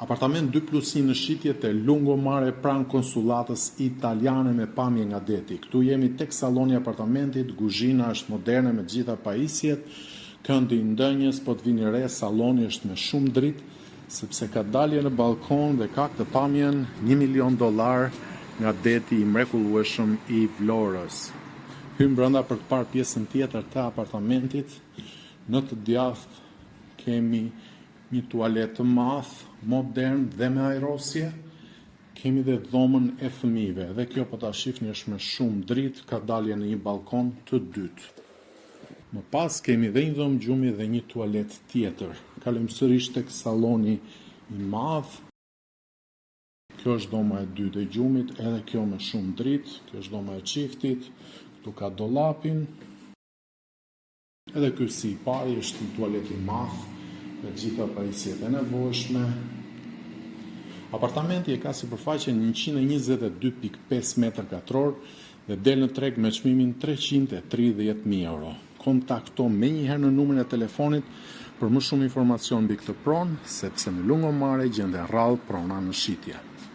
Apartament 2+1 në shitje të Lungomare pranë konsullatës italiane me pamje nga deti. Këtu jemi tek salloni i apartamentit, kuzhina është moderne me gjitha pajisjet, këndi i ndënjës, po të vini re, salloni është me shumë dritë, sepse ka dalje në balkon dhe ka këtë pamjen $1 milion nga deti i mrekullueshëm i Vlorës. Hym brenda për të parë pjesën tjetër të apartamentit. Në të djathtë kemi një tualet të madh, modern dhe me ajrosje. Kemi dhe dhomën e fëmijëve, dhe kjo po ta shihni është me shumë dritë, ka dalje në një balkon të dytë. Më pas kemi dhe një dhomë gjumi dhe një tualet tjetër. Kalojmë sërish tek salloni i madh. Kjo është dhoma e dytë e gjumit, edhe kjo me shumë dritë. Kjo është dhoma e çiftit. Këtu ka dollapin. Edhe ky si i pari është një tualet i madh me gjitha pajisjet e nevojshme. Apartamenti e ka sipërfaqen 122.5 m2 dhe del në treg me çmimin €330.000. Kontakto menjëherë në numrin e telefonit për më shumë informacion mbi këtë pronë, sepse në Lungomare gjende rrallë prona në shitje.